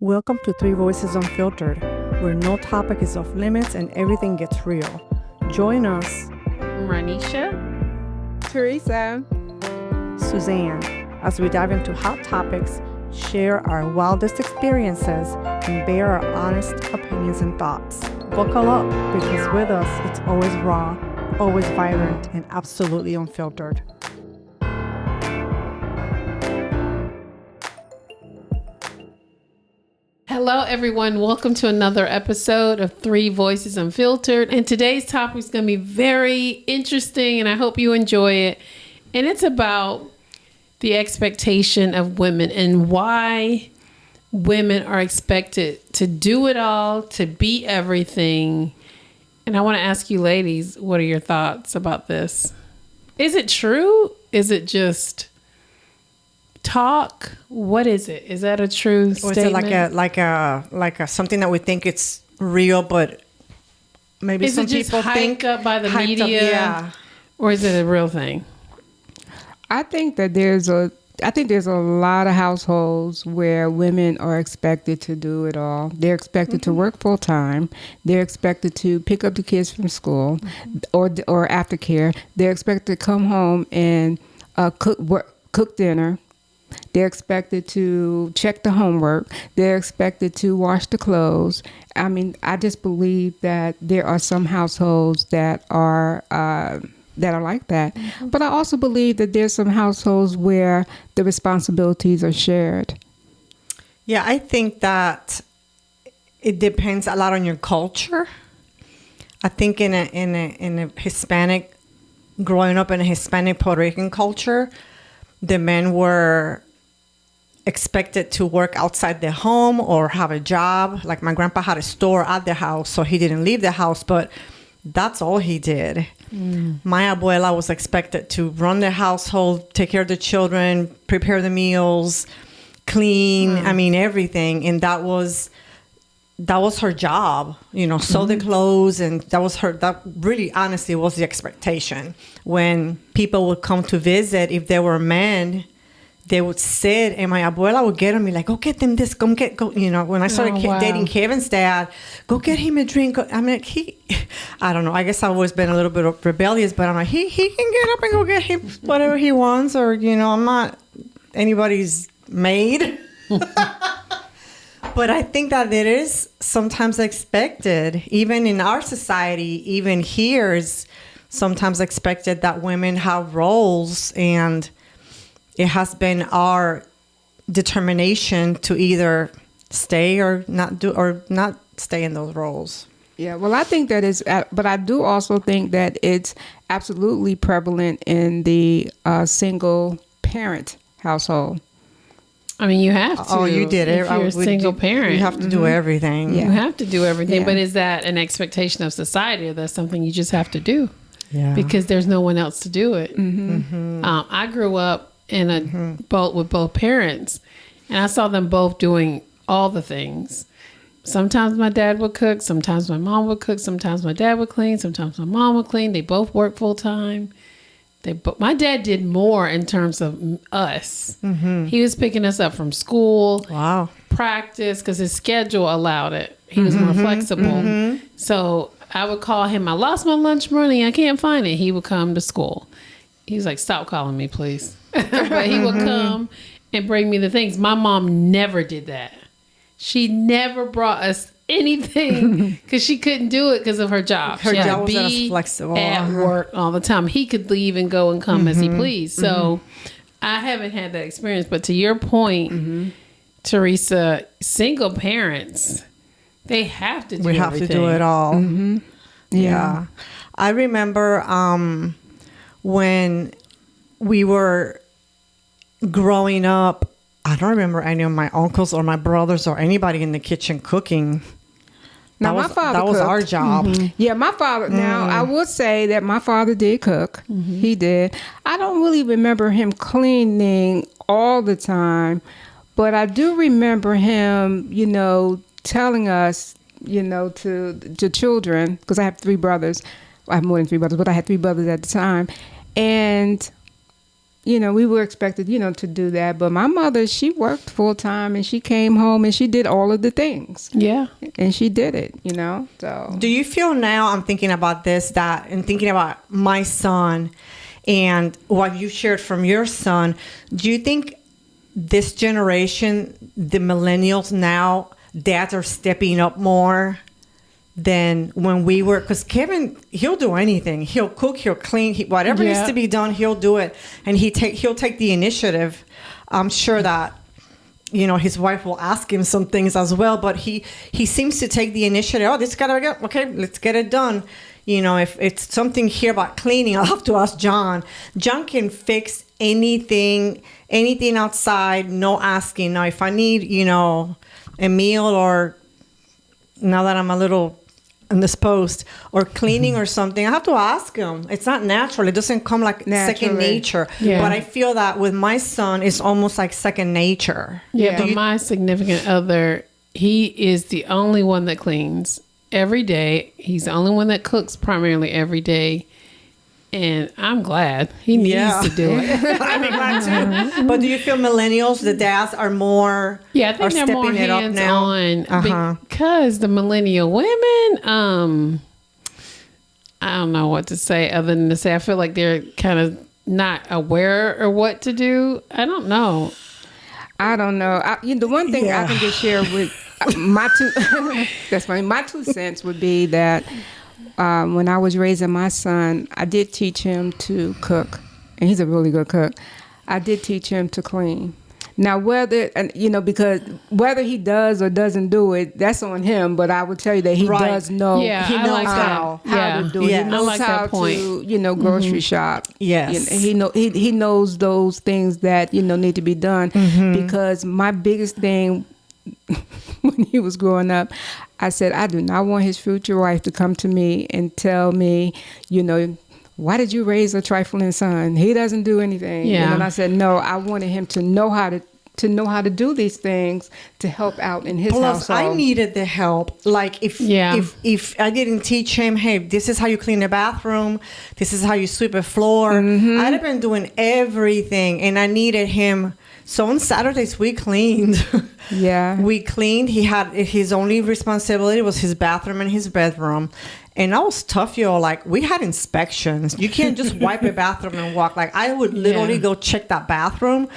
Welcome to Three Voices Unfiltered, where no topic is off limits and everything gets real. Join us, Ranisha, Teresa, Suzanne, as we dive into hot topics, share our wildest experiences, and bear our honest opinions and thoughts. Buckle up, because with us, it's always raw, always vibrant, and absolutely unfiltered. Hello, everyone. Welcome to another episode of Three Voices Unfiltered. And today's topic is going to be very interesting, and I hope you enjoy it. And it's about the expectation of women and why women are expected to do it all, to be everything. And I want to ask you ladies, what are your thoughts about this? Is it true? Is it just talk? What is it? Is that a true statement? Or is it like a something that we think it's real, but maybe is some it just people hyped think up by the hyped media? up, yeah. Or is it a real thing? I think there's a lot of households where women are expected to do it all. They're expected to work full time. They're expected to pick up the kids from school or aftercare. They're expected to come home and cook dinner. They're expected to check the homework. They're expected to wash the clothes. I mean, I just believe that there are some households that are like that. Mm-hmm. But I also believe that there's some households where the responsibilities are shared. Yeah, I think that it depends a lot on your culture. I think in a Hispanic, growing up in a Hispanic Puerto Rican culture, the men were expected to work outside the home or have a job. Like my grandpa had a store at the house, so he didn't leave the house, but that's all he did. My abuela was expected to run the household, take care of the children, prepare the meals, clean, I mean, everything. And that was her job, sew the clothes. And that really honestly was the expectation. When people would come to visit, if there were men, they would sit and my abuela would get them and like, go get them this, when I started dating Kevin's dad, go get him a drink. I mean, I don't know. I guess I've always been a little bit rebellious, but I'm like, he can get up and go get him whatever he wants, or, I'm not anybody's maid. But I think that it is sometimes expected, even in our society, even here is sometimes expected that women have roles, and it has been our determination to either stay or not stay in those roles. Yeah, well, I think that is, but I do also think that it's absolutely prevalent in the single parent household. I mean, you have to. Oh, you did it. If you're a single parent, you have to do everything. You have to do everything. Yeah. But is that an expectation of society, or that's something you just have to do? Yeah. Because there's no one else to do it. I grew up in a boat with both parents, and I saw them both doing all the things. Sometimes my dad would cook, sometimes my mom would cook, sometimes my dad would clean, sometimes my mom would clean. They both worked full time. My dad did more in terms of us. He was picking us up from school, practice, because his schedule allowed it. He was more flexible. So I would call him, I lost my lunch money, I can't find it. He would come to school. He was like, stop calling me, please. But he would come and bring me the things. My mom never did that. She never brought us anything because she couldn't do it because of her job. Her she job was as flexible. At work all the time. He could leave and go and come as he pleased. So I haven't had that experience. But to your point, Teresa, single parents, they have to do everything. We have to do it all. Yeah. I remember when we were growing up, I don't remember any of my uncles or my brothers or anybody in the kitchen cooking. Now, my father was cooked. our job. Yeah, my father. Now, I would say that my father did cook. He did. I don't really remember him cleaning all the time, but I do remember him, telling us, to children, because I have three brothers. I have more than three brothers, but I had three brothers at the time. And, we were expected, to do that. But my mother, she worked full time and she came home and she did all of the things. Yeah. And she did it, so. Do you feel now, I'm thinking about this, and thinking about my son and what you shared from your son, do you think this generation, the millennials now, dads are stepping up more than when we were? Because Kevin, he'll do anything. He'll cook, he'll clean, whatever needs to be done, he'll do it. And he'll take the initiative. I'm sure that, his wife will ask him some things as well, but he seems to take the initiative. Oh, this gotta go. Okay, let's get it done. If it's something here about cleaning, I'll have to ask John. John can fix anything outside, no asking. Now, if I need, a meal, or now that I'm a little indisposed, or cleaning or something, I have to ask him. It's not natural. It doesn't come like second nature. Yeah. But I feel that with my son, it's almost like second nature. Yeah, but my significant other, he is the only one that cleans every day. He's the only one that cooks primarily every day. And I'm glad he needs to do it. I'm glad too. But do you feel millennials, the dads, are more? Yeah, I think they're more hands-on because the millennial women. I don't know what to say other than to say I feel like they're kind of not aware of what to do. I don't know. The one thing I can just share with my two. That's funny. My 2 cents would be that. When I was raising my son, I did teach him to cook, and he's a really good cook. I did teach him to clean. Now, because whether he does or doesn't do it, that's on him. But I would tell you that he does know. Yeah, he knows how to do it. Yeah. He knows how to, grocery shop. Yes, he knows those things that need to be done. Because my biggest thing when he was growing up, I said, I do not want his future wife to come to me and tell me, why did you raise a trifling son? He doesn't do anything. Yeah. And I said, no, I wanted him to know how to do these things to help out in his household. I needed the help. Like if I didn't teach him, hey, this is how you clean the bathroom, this is how you sweep a floor. I'd have been doing everything, and I needed him. So on Saturdays we cleaned. Yeah. We cleaned. He had his only responsibility was his bathroom and his bedroom. And that was tough, yo. Like, we had inspections. You can't just wipe a bathroom and walk. Like, I would literally go check that bathroom.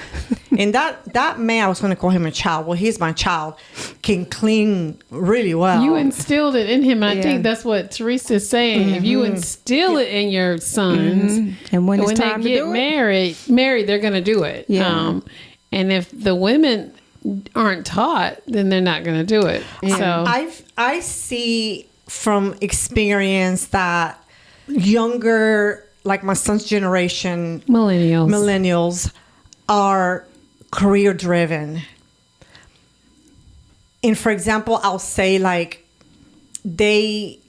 And that man, I was going to call him a child. Well, he's my child. Can clean really well. You instilled it in him. And I think that's what Teresa's saying. If you instill it in your sons, and when it's they time get to do married, they're going to do it. Yeah. And if the women aren't taught, then they're not going to do it. Yeah. So I see from experience that younger, like my son's generation, millennials are career driven. And for example, I'll say like the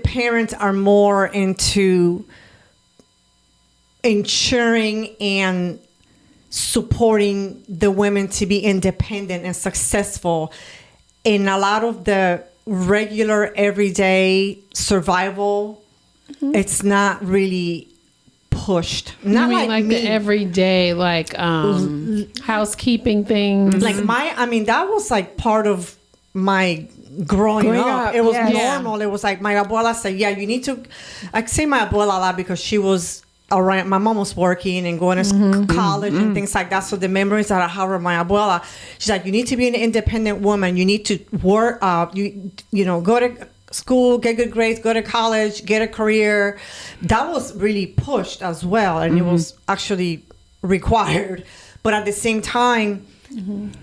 parents are more into ensuring and supporting the women to be independent and successful in a lot of the regular everyday survival. It's not really pushed. Not like the everyday housekeeping things. Like that was like part of my growing up. It was normal. It was like my abuela said, you need to. I say my abuela a lot because she was around. My mom was working and going to college and things like that. So the memories that I have of my abuela, she's like, you need to be an independent woman. You need to work. You know, go to school, get good grades, go to college, get a career. That was really pushed as well, and it was actually required. But at the same time,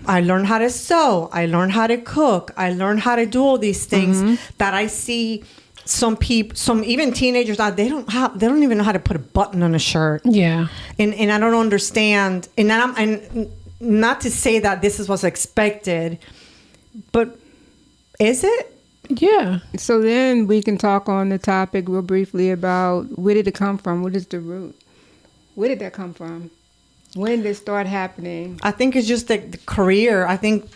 I learned how to sew. I learned how to cook. I learned how to do all these things that I see. Some people, even teenagers now, they don't even know how to put a button on a shirt. Yeah. And I don't understand. And not to say that this is what's expected, but is it? Yeah. So then we can talk on the topic real briefly about where did it come from? What is the root? Where did that come from? When did it start happening? I think it's just the career. I think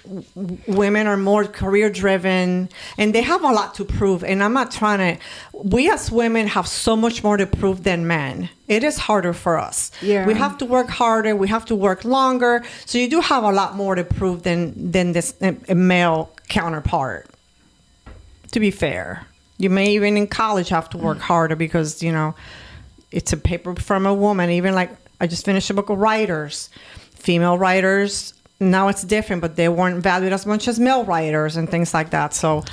women are more career driven and they have a lot to prove. And I'm not trying to, we as women have so much more to prove than men. It is harder for us. Yeah. We have to work harder. We have to work longer. So you do have a lot more to prove than this a male counterpart, to be fair. You may even in college have to work harder because, you know, it's a paper from a woman. Even like, I just finished a book of writers, female writers. Now it's different, but they weren't valued as much as male writers and things like that. So,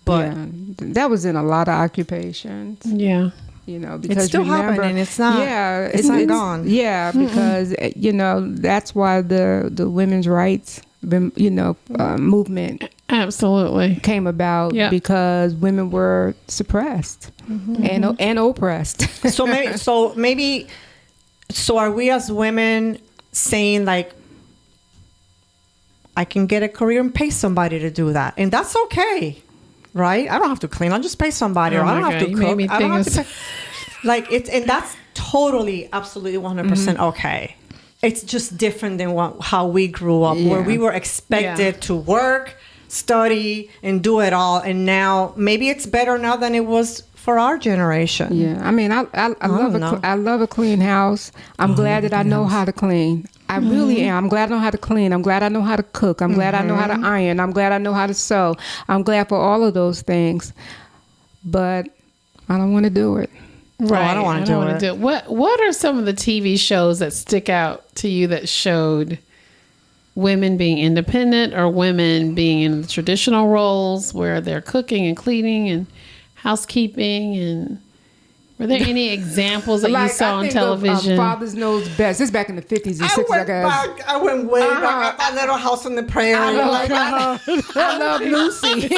but yeah, that was in a lot of occupations. Yeah. You know, because it's still remember, happening. It's not. Yeah, it's not gone. Yeah, because you know that's why the women's rights, movement Absolutely came about because women were suppressed and oppressed. So are we as women saying like, I can get a career and pay somebody to do that, and that's okay, right? I don't have to clean. I'll just pay somebody, or I don't have to cook. I don't have to pay. Like it's, and that's totally, absolutely, 100% okay. It's just different than how we grew up, where we were expected to work, study, and do it all. And now maybe it's better now than it was for our generation. Yeah, I mean, I love a clean house. I'm glad that I know how to clean. I really am. I'm glad I know how to clean. I'm glad I know how to cook. I'm glad I know how to iron. I'm glad I know how to sew. I'm glad for all of those things. But I don't want to do it. Right. I don't want to do it. What are some of the TV shows that stick out to you that showed women being independent or women being in the traditional roles where they're cooking and cleaning and housekeeping? And were there any examples that you saw on television? Fathers Knows Best. This is back in the 50s and 60s, I guess. I went way back. That Little House on the Prairie. I love Lucy.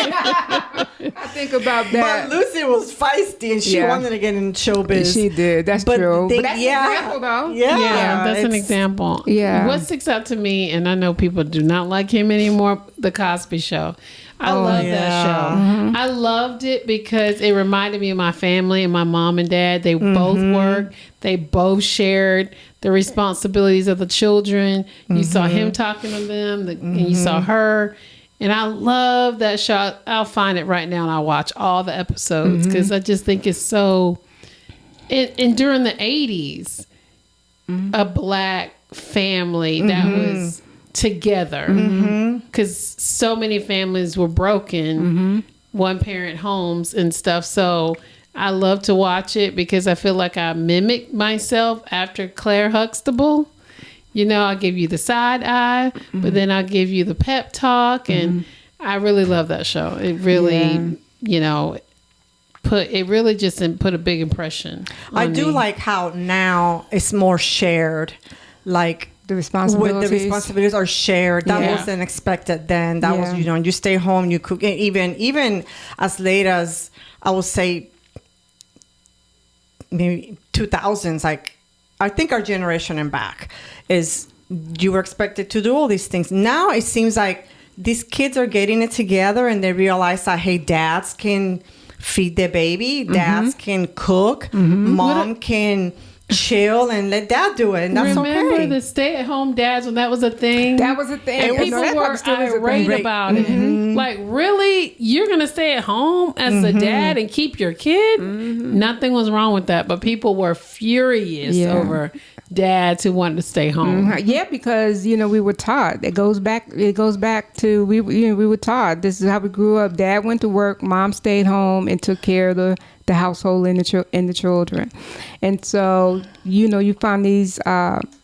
I think about that. But Lucy was feisty and she wanted to get in showbiz. She did. That's true. But that's an example, though. Yeah, that's an example. Yeah. What sticks out to me, and I know people do not like him anymore, The Cosby Show. I love that show. Mm-hmm. I loved it because it reminded me of my family and my mom and dad. They both worked. They both shared the responsibilities of the children. You saw him talking to them, and you saw her. And I love that show. I'll find it right now and I'll watch all the episodes because I just think it's so... And during the 80s, a black family that was together because so many families were broken, one parent homes and stuff. So I love to watch it because I feel like I mimic myself after Claire Huxtable. You know, I'll give you the side eye, but then I'll give you the pep talk. And I really love that show. It really, it really just put a big impression on I do me. like how now it's more shared. Like, the responsibilities are shared. That wasn't expected then. That was, you stay home, you cook. Even as late as, I would say, maybe 2000s, like, I think our generation and back is you were expected to do all these things. Now it seems like these kids are getting it together and they realize that, hey, dads can feed their baby, dads can cook, mom can chill and let dad do it, and that's Remember the stay-at-home dads when that was a thing? That was a thing. And people were irate about it. Like, really? You're going to stay at home as a dad and keep your kid? Nothing was wrong with that, but people were furious over dads who wanted to stay home. Yeah, because we were taught. It goes back to we were taught. This is how we grew up. Dad went to work, mom stayed home and took care of the household and the children. And so you find these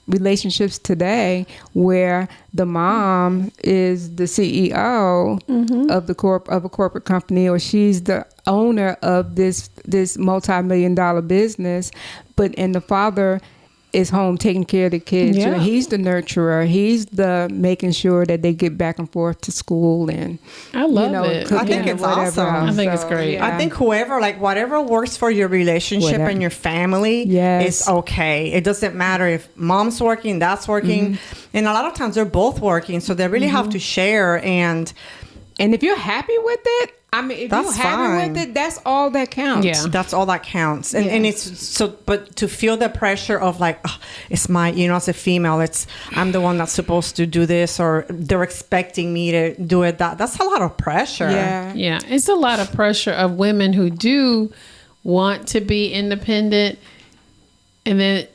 relationships today where the mom is the CEO of a corporate company, or she's the owner of this multi-million-dollar business, and the father is home taking care of the kids. Yeah. He's the nurturer. He's the making sure that they get back and forth to school. And I love it. I think it's awesome. I think it's great. I think whatever works for your relationship and your family is okay. It doesn't matter if mom's working, dad's working. And a lot of times they're both working. So they really have to share. And if you're happy with it, I mean, if That's you're happy fine. with it, that's all that counts. Yeah. That's all that counts. And it's so, but to feel the pressure of like, oh, it's my, as a female, I'm the one that's supposed to do this, or they're expecting me to do it. That's a lot of pressure. Yeah. Yeah, it's a lot of pressure of women who do want to be independent, and then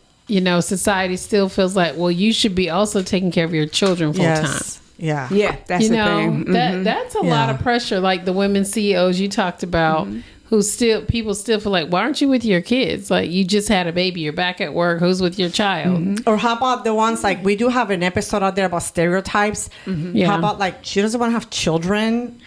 society still feels like, well, you should be also taking care of your children full time. Yeah. Yeah, that's the thing. That's a lot of pressure. Like the women CEOs you talked about, who people still feel like, why aren't you with your kids? Like, you just had a baby, you're back at work. Who's with your child? Or how about the ones like, we do have an episode out there about stereotypes. Yeah. How about like, she doesn't want to have children?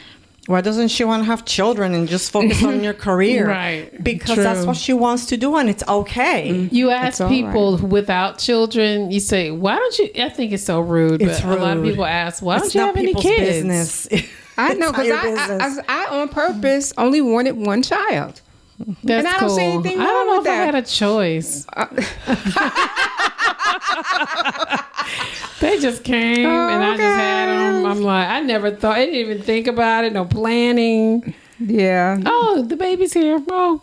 Why doesn't she want to have children and just focus on your career? Right. Because True. that's what she wants to do, and it's okay. You ask all people without children, you say, why don't you? I think it's so rude, It's but a lot of rude. people ask, why don't It's you not have any people's kids? business. I know, It's not your because business. I on purpose only wanted one child. That's And I cool. don't see anything I don't wrong know with if I that. had a choice. They just came and I just had them. I'm like, I never thought, I didn't even think about it. No planning. Yeah. Oh, the baby's here. Oh,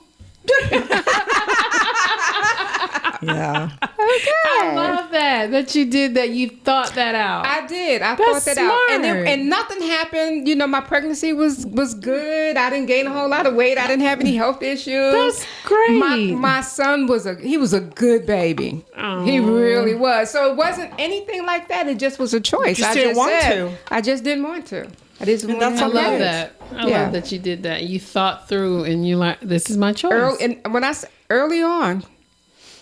Yeah. I love that you did that. You thought that out. I did. I That's thought that out, smart. and nothing happened. My pregnancy was good. I didn't gain a whole lot of weight. I didn't have any health issues. That's great. My son was a good baby. Oh. He really was. So it wasn't anything like that. It just was a choice. Just I didn't want to. I just didn't want to. I just And wanted that's to I have love kids. that. I Yeah. love that you did that. You thought through and you like, this is my choice. Early on,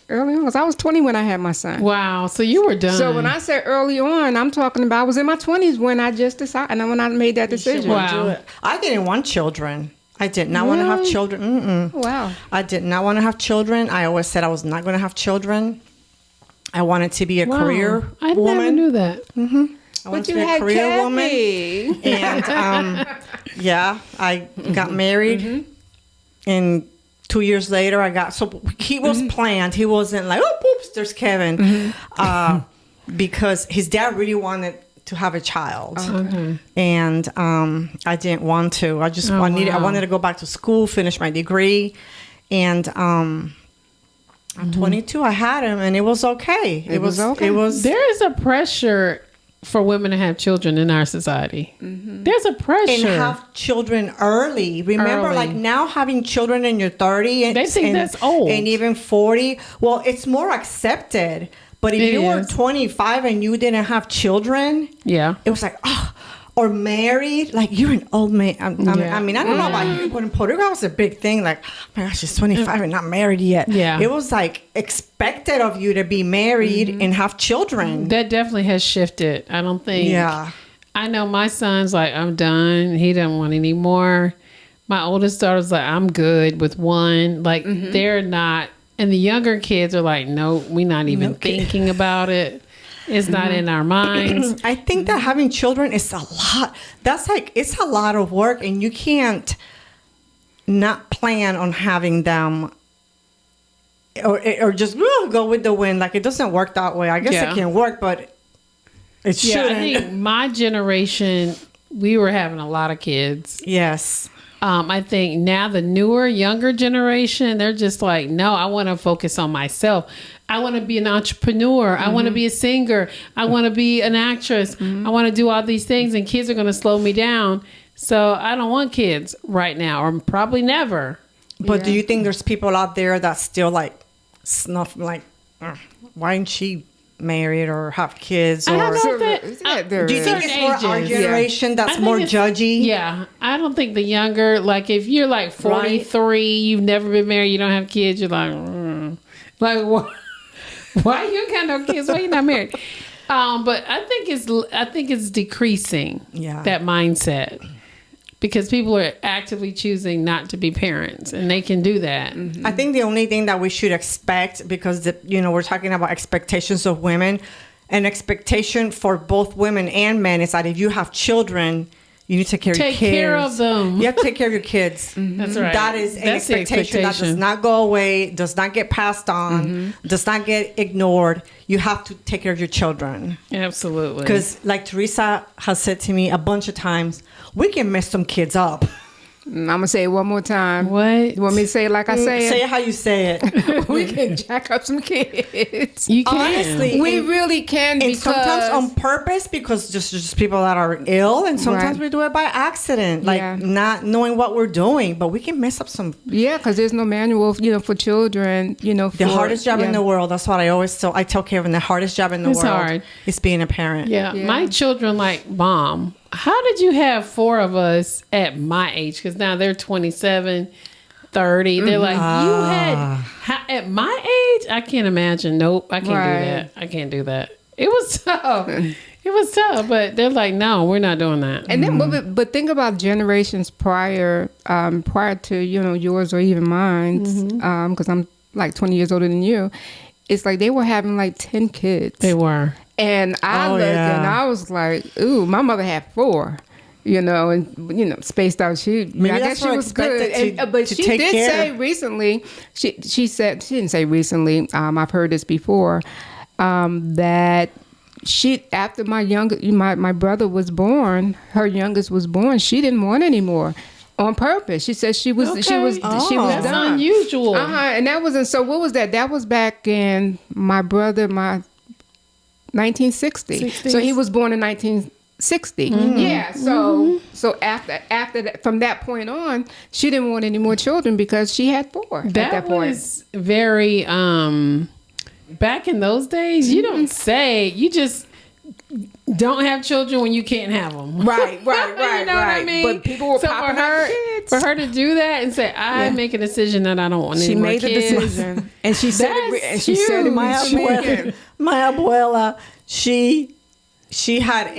because I was 20 when I had my son. Wow. So you were done. So when I said early on, I'm talking about I was in my 20s when I just decided, and when I made that decision. Wow. Do it. I didn't want children. I did not want to have Really? children. Mm-mm. Wow. I did not want to have children. I always said I was not going to have children. I wanted to be a Wow. career I woman. never knew that. I wanted But to you be a had career woman. Kathy. And yeah, I got married, and 2 years later, he was planned. He wasn't like, oh, oops, there's Kevin, because his dad really wanted to have a child, and I didn't want to. I wanted to go back to school, finish my degree, and I'm 22. I had him, and it was okay. It was okay. It was. There is a pressure for women to have children in our society. There's a pressure. And have children early. Remember, Early. like now having children in your 30s. And, They think that's old. And even 40. Well, it's more accepted. But if you were 25 and you didn't have children, Yeah. it was like, oh, or married, like you're an old man. I mean, I don't know about you, but in Puerto Rico, it was a big thing. Like, oh my gosh, she's 25 and not married yet. Yeah. It was like expected of you to be married and have children. That definitely has shifted. I don't think. Yeah. I know my son's like, I'm done. He doesn't want any more. My oldest daughter's like, I'm good with one. Like, they're not. And the younger kids are like, no, we're not even thinking about it. It's not in our minds. I think that having children is a lot. That's like, it's a lot of work, and you can't not plan on having them or just go with the wind. Like, it doesn't work that way. I guess Yeah. it can work, but it Yeah, shouldn't. I think my generation, we were having a lot of kids. Yes. I think now the newer, younger generation, they're just like, no, I want to focus on myself. I want to be an entrepreneur. I want to be a singer. I want to be an actress. I want to do all these things, and kids are going to slow me down. So I don't want kids right now, or probably never. But do you think there's people out there that still like snuff, like, why isn't she married or have kids? Or I don't know So, if that, there do you is. think it's more our ages. generation I that's think more it's- judgy? Yeah, I don't think the younger, like if you're like 43, you've never been married, you don't have kids, you're like, like why you got no kids? Why you not married? But I think it's decreasing. Yeah. That mindset, because people are actively choosing not to be parents, and they can do that. I think the only thing that we should expect, because we're talking about expectations of women, an expectation for both women and men is that if you have children, you need to take care of your kids. Take care of them. You have to take care of your kids. That's right. That is an That's the expectation that does not go away, does not get passed on, does not get ignored. You have to take care of your children. Absolutely. Because like Teresa has said to me a bunch of times, we can mess some kids up. I'm gonna say it one more time. What? You want me to say it like I say Say it? it how you say it. We can jack up some kids. You can. Honestly, We and- really can, And because sometimes on purpose, because just people that are ill, and sometimes Right. we do it by accident, like Yeah. not knowing what we're doing. But we can mess up some. yeah, because there's no manual, for children. The hardest job in the world. That's what I tell Kevin. The hardest job in the It's world hard. is being a parent. Yeah, Yeah. my children like, Mom, how did you have 4 of us at my age? Because now they're 27, 30. They're like, you had, at my age? I can't imagine. Nope, I can't Right. do that. I can't do that. It was tough. It was tough, but they're like, no, we're not doing that. And then, but think about generations prior to yours or even mine, because I'm like 20 years older than you. It's like they were having like 10 kids. They were. And I looked and I was like, ooh, my mother had 4, and spaced out. I guess she we're was good. expected And, but to she take did care. say recently, she said, she didn't say recently, I've heard this before, that after my brother was born, her youngest was born, she didn't want any more. On purpose. She said she was Okay. That's done. unusual. And that wasn't, so what was that? That was back in my 1960. 60s. So he was born in 1960. Yeah. So after that, from that point on, she didn't want any more children because she had 4 at that point. Was very back in those days, you don't say, you just don't have children when you can't have them. Right. You know what I mean? But people were popping out kids. For her to do that and say, I make a decision that I don't want any She more made the kids. decision, and she said it. That's And she said it. My with abuela, my abuela, she had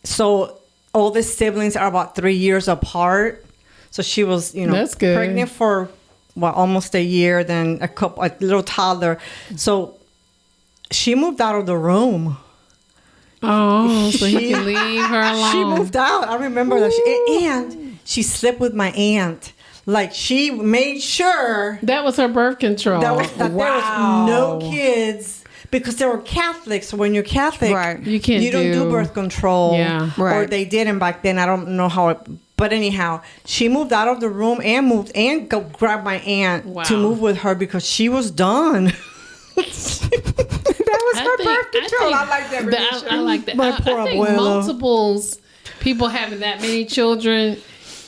so all the siblings are about 3 years apart. So she was, That's good. pregnant for almost a year, then a little toddler. So she moved out of the room. Oh, so he can leave her alone. She moved out. I remember that. And she slept with my aunt. Like, she made sure That was her birth control. that there was no kids, because they were Catholics. So when you're Catholic, Right. You can't don't do do- birth control. Yeah. Or Right. they didn't back then. I don't know how it. But anyhow, she moved out of the room and grabbed my aunt Wow. to move with her because she was done. That was her birth control. I like that. I like that. My I poor think abuela. multiples, people having that many children,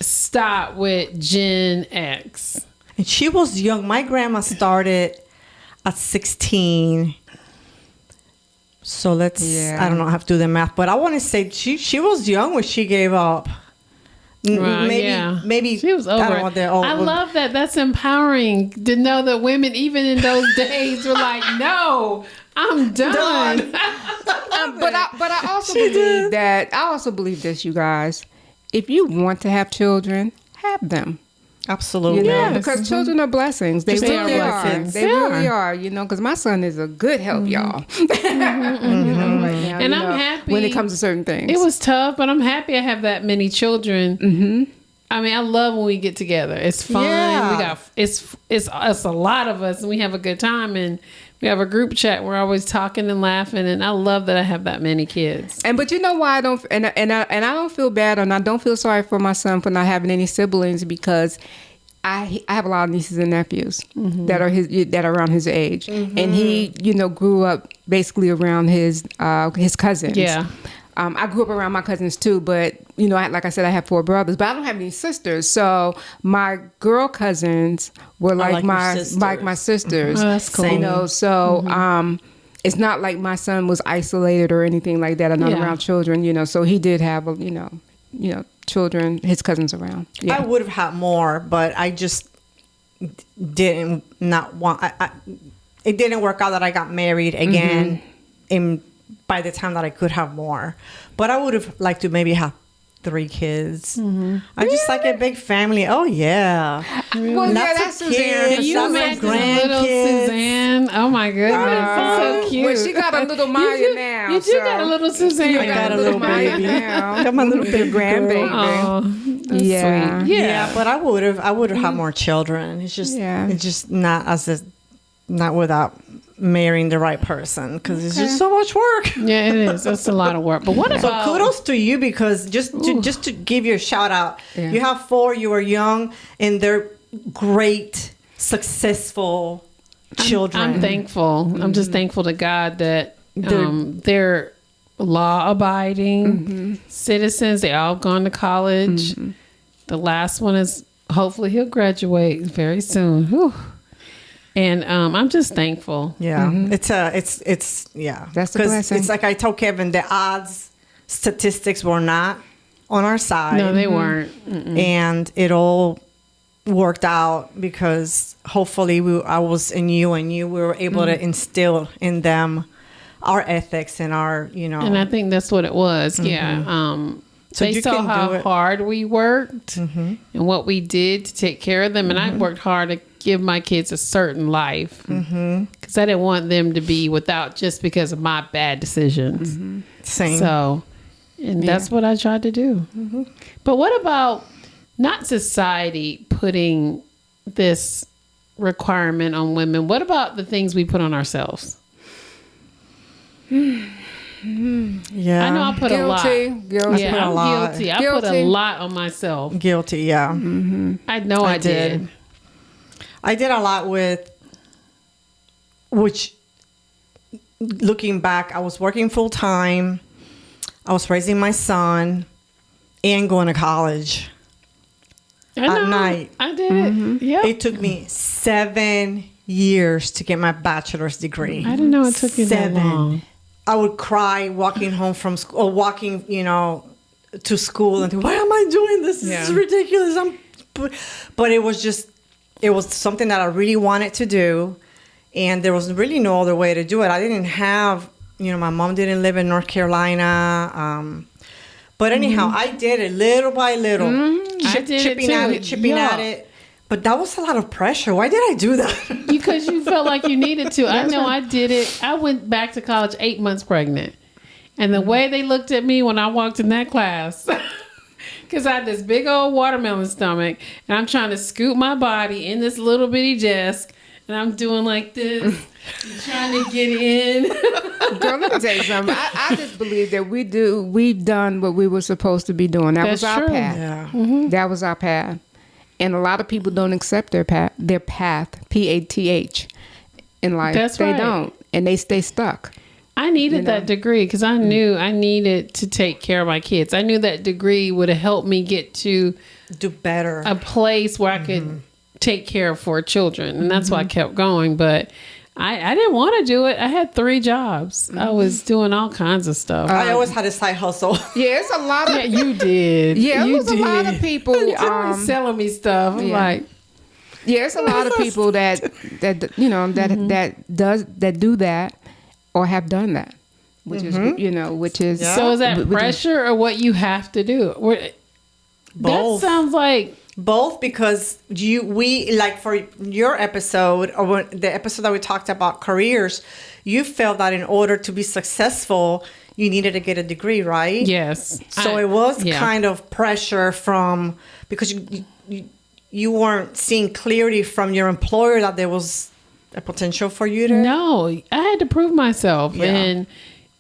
stop with Gen X. And she was young. My grandma started at 16. So I don't know how to do the math, but I want to say she was young when she gave up. Maybe she was over. I don't know, I love that. That's empowering to know that women, even in those days, were like, "No, I'm done." But I also believe that. I also believe this, you guys. If you want to have children, have them. Absolutely. Yeah, Yes. because children are blessings. They They really are are. blessings. They They really are. are. Because my son is a good help, y'all. Right now, And I'm happy when it comes to certain things. It was tough, but I'm happy I have that many children. Mm-hmm. I mean, I love when we get together. It's fun. Yeah. We got it's a lot of us, and we have a good time, and we have a group chat. We're always talking and laughing, and I love that I have that many kids. But you know why I don't, and I don't feel bad, and I don't feel sorry for my son for not having any siblings, because I have a lot of nieces and nephews that are around his age, and he grew up basically around his cousins. Yeah. I grew up around my cousins too, but like I said, I have 4 brothers, but I don't have any sisters. So my girl cousins were like my sisters. Oh, that's cool. So it's not like my son was isolated or anything like that. I'm not around children, so he did have children, his cousins around. Yeah. I would have had more, but I just didn't not want. It didn't work out that I got married again by the time that I could have more. But I would have liked to maybe have 3 kids. I just like a big family. Oh yeah. Well, Lots that's of Suzanne. kids. Can you Lots of imagine little grandkids. Suzanne? Oh my goodness, that's so cute. Well, she got a little Maya now. You do got a little Suzanne. I got a little Maya baby. now. Got my little big grandbaby. Oh, that's Yeah. sweet. Yeah, but I would have had more children. It's just Yeah. it's just not without marrying the right person because it's just so much work. Yeah, it is. That's a lot of work. But what So about kudos to you because just to give you a shout out, you have 4. You were young, and they're great, successful children. I'm thankful. I'm just thankful to God that they're law-abiding citizens. They all gone to college. The last one is hopefully he'll graduate very soon. Whew. And I'm just thankful. Yeah, it's yeah. That's a blessing. It's like I told Kevin, the odds, statistics were not on our side. No, they weren't. And it all worked out because hopefully I was in you, and we were able to instill in them our ethics and our, And I think that's what it was. Yeah. So they you saw can do how it. hard we worked and what we did to take care of them. And I worked hard to give my kids a certain life because I didn't want them to be without just because of my bad decisions. Same. So, and that's what I tried to do. But what about not society putting this requirement on women? What about the things we put on ourselves? Yeah, I know I put a lot. Guilty. Yeah, I'm lot. guilty. I put a lot on myself. Guilty. Yeah, I know I did. I did a lot with, which, looking back, I was working full time. I was raising my son and going to college I know. at night. I did it. Yeah. It took me 7 years to get my bachelor's degree. I didn't know it took you that 7. long. I would cry walking home from school or walking, to school and think, why am I doing this? This is ridiculous. But it was something that I really wanted to do. And there was really no other way to do it. I didn't have, my mom didn't live in North Carolina. But anyhow, I did it little by little, chipping at it. But that was a lot of pressure. Why did I do that? Because you felt like you needed to. I know I did it. I went back to college 8 months pregnant. And the way they looked at me when I walked in that class, because I had this big old watermelon stomach, and I'm trying to scoot my body in this little bitty desk, and I'm doing like this, trying to get in. Girl, let me tell you something. I just believe that we've done what we were supposed to be doing. That was our path. Yeah. That was our path. And a lot of people don't accept their path, PATH, in life. That's they right. don't. And they stay stuck. I needed that degree because I knew I needed to take care of my kids. I knew that degree would have helped me get to Do better. a place where I could take care of 4 children. And that's why I kept going. But I didn't want to do it. I had 3 jobs. I was doing all kinds of stuff. I always had a side hustle. Yeah, it's a lot of... Yeah, you did. Yeah, you it was a lot of people... You were selling me stuff. I'm like... Yeah, it's a lot of people that do that or have done that, which is Yeah. So is that pressure or what you have to do? That sounds like... Both, because we for your episode, or the episode that we talked about careers, you felt that in order to be successful, you needed to get a degree, right? Yes. So it was kind of pressure from, because you weren't seeing clearly from your employer that there was a potential for you to. No, I had to prove myself. Yeah. And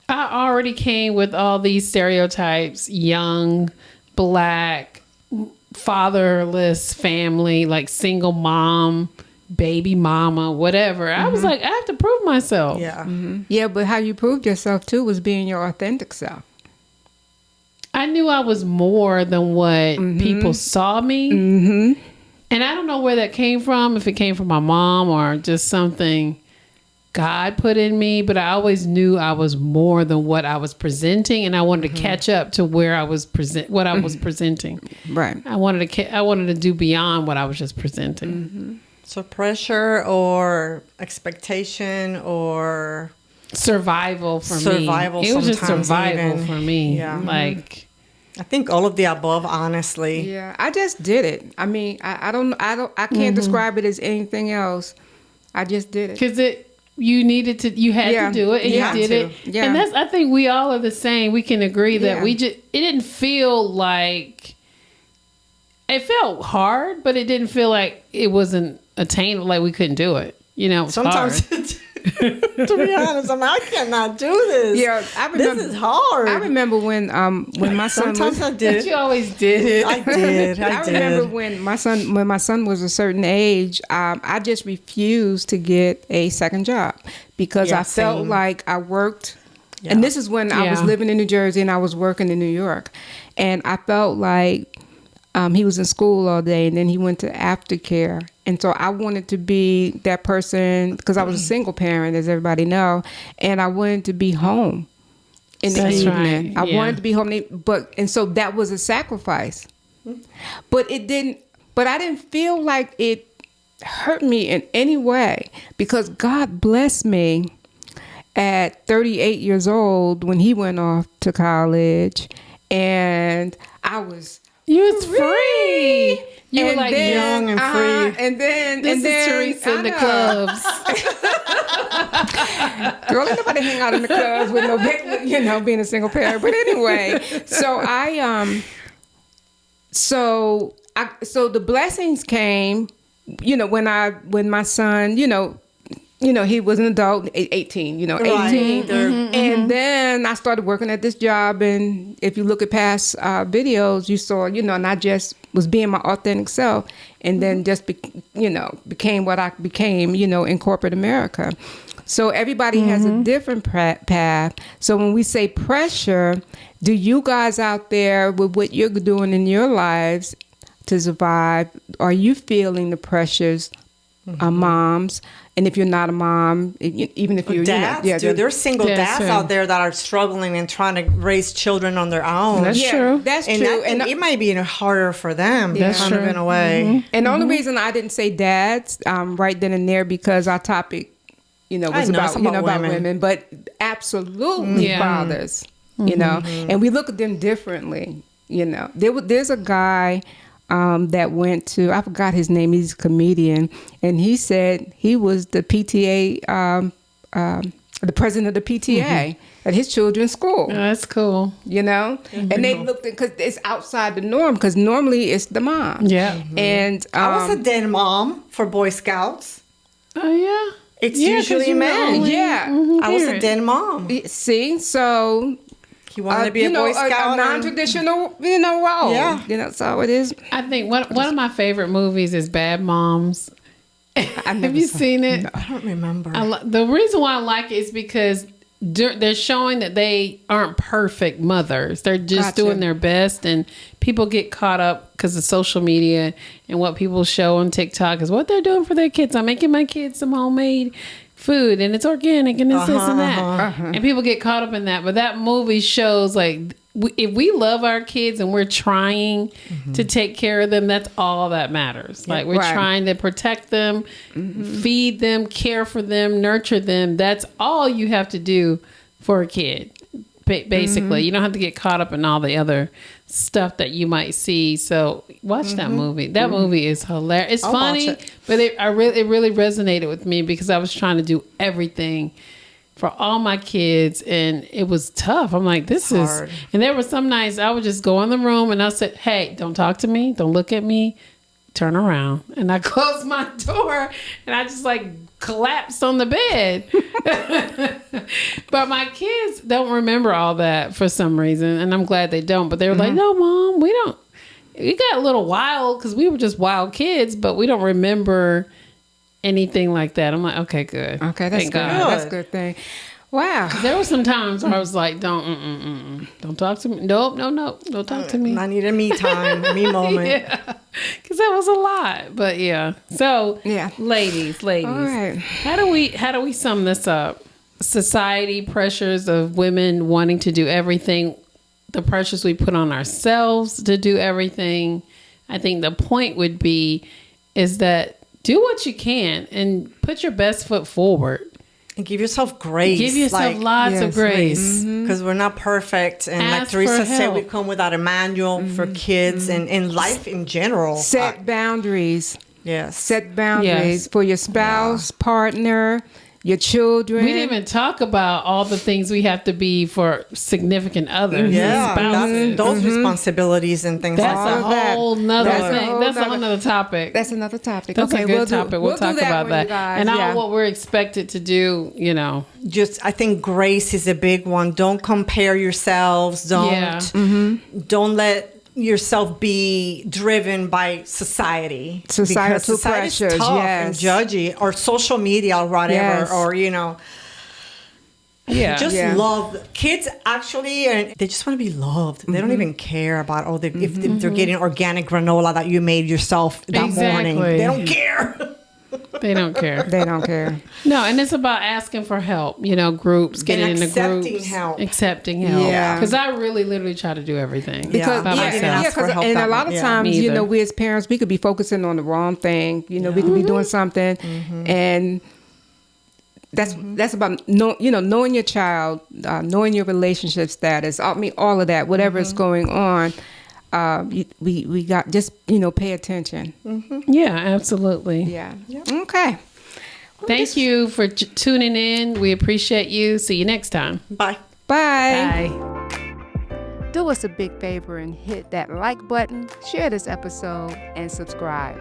I already came with all these stereotypes: young, Black, fatherless family, like single mom, baby mama, whatever. I was like, I have to prove myself. Yeah. Yeah, but how you proved yourself too was being your authentic self. I knew I was more than what people saw me. And I don't know where that came from, if it came from my mom or just something God put in me, but I always knew I was more than what I was presenting, and I wanted to catch up to where I was what I was presenting. Right. I wanted to do beyond what I was just presenting. So pressure or expectation or Survival for Survival me. It was just sometimes survival even. for me. Yeah. Like, I think all of the above, honestly. Yeah, I just did it. I mean, I can't describe it as anything else. I just did it. because you had to do it, and you did it. Yeah. And I think we all are the same. We can agree that it didn't feel like, it felt hard, but it didn't feel like it wasn't attainable, like we couldn't do it. It was Sometimes hard. To be honest, I cannot do this. Yeah, I remember. This is hard. I remember when my son Sometimes was. I did. You always did it. I did. I remember when my son was a certain age, I just refused to get a second job because Yeah, I felt same. like I worked. Yeah. And this is when I was Yeah. living in New Jersey and I was working in New York, and I felt like he was in school all day and then he went to aftercare, and so I wanted to be that person because I was a single parent, as everybody know, and I wanted to be home in the That's evening. right, I yeah. wanted to be home, and so that was a sacrifice. But it didn't. But I didn't feel like it hurt me in any way because God blessed me at 38 years old when he went off to college, and I was You was free. You were and like then, young and free. And then This and then is Teresa in I the know. clubs. Girl, ain't nobody hang out in the clubs with no big, being a single parent. But anyway, so so the blessings came, when my son, he was an adult, 18, 18. Right. And then I started working at this job. And if you look at past videos, you saw, and I just was being my authentic self. And then just, became what I became, in corporate America. So everybody has a different path. So when we say pressure, do you guys out there with what you're doing in your lives to survive, are you feeling the pressures moms? And if you're not a mom, even if you're dads, dude, there's single That's dads true. out there that are struggling and trying to raise children on their own. That's true. That's and true. I think it might be harder for them, That's kind of true. in a way. And the only reason I didn't say dads right then and there because our topic, was know, it's about about women, but absolutely Yeah. fathers, and we look at them differently. There's a guy that went to, I forgot his name, he's a comedian, and he said he was the PTA, the president of the PTA at his children's school. Oh, that's cool. And they looked at, because it's outside the norm, because normally it's the mom. Yeah. And I was a den mom for Boy Scouts. Oh yeah. It's Yeah, 'cause usually you were men. only- Yeah. I was a parent. den mom. see, so He wanted to be a Boy Scout. a and- non-traditional, role. Yeah. So it is. I think one of my favorite movies is Bad Moms. I've Have you seen it? I don't remember. The reason why I like it is because they're showing that they aren't perfect mothers. They're just Gotcha. doing their best, and people get caught up because of social media and what people show on TikTok is what they're doing for their kids. I'm making my kids some homemade food, and it's organic, and it's this and that. And people get caught up in that. But that movie shows like if we love our kids and we're trying to take care of them, that's all that matters. Like we're Right. trying to protect them, feed them, care for them, nurture them. That's all you have to do for a kid. Basically, you don't have to get caught up in all the other stuff that you might see. So watch that movie. That movie is hilarious. It's I'll funny, watch it. but it really resonated with me because I was trying to do everything for all my kids, and it was tough. I'm like, this is hard. and there were some nights I would just go in the room and I said, hey, don't talk to me, don't look at me, turn around. And I closed my door and I just like collapsed on the bed. But my kids don't remember all that for some reason, and I'm glad they don't. But they were like, no, Mom, we don't. We got a little wild because we were just wild kids, but we don't remember anything like that. I'm like, okay, good. Okay, that's Thank good. God. That's a good thing. Wow. There were some times where I was like, don't talk to me. Nope, no, don't talk to me. I need a me time, a me moment. Yeah, because that was a lot. But yeah, so Yeah. ladies, All right. how do we sum this up? Society pressures of women wanting to do everything, the pressures we put on ourselves to do everything. I think the point would be is that do what you can and put your best foot forward. And give yourself grace. Give yourself lots of yes, grace. Because we're not perfect. And like Ask Teresa for said, we help. come without a manual for kids and in life in general. Set boundaries. Yes. Set boundaries Yes. for your spouse, partner, your children. We didn't even talk about all the things we have to be for significant others. Yeah, spouses. those responsibilities and things That's like a that. whole nother That's a thing. whole That's a nother- whole nother topic. That's another topic. That's okay, a good topic. We'll talk do about one, that. you guys. And yeah. all what we're expected to do, you know. Just, I think grace is a big one. Don't compare yourselves. Don't let yourself be driven by society. Societal Because society's pressures, tough yes. and judgy, or social media or whatever, Yes. or you know. Yeah. Just Yeah. love kids actually, and they just want to be loved. They don't even care about if they're getting organic granola that you made yourself that morning. Exactly. They don't care. They don't care. They don't care. No, and it's about asking for help. You know, groups, getting into accepting groups, help. accepting help. Yeah. Because I really, literally try to do everything. Because by myself. ask for help and that a lot much. of Yeah. times, Me you know, either. we as parents, we could be focusing on the wrong thing. You know, we could be doing something, and that's about knowing your child, knowing your relationship status. I mean, all of that, whatever is going on. We got just pay attention. Yeah, absolutely. Yeah. Okay. Thank you for tuning in. We appreciate you. See you next time. Bye. Bye. Bye. Do us a big favor and hit that like button, share this episode, and subscribe.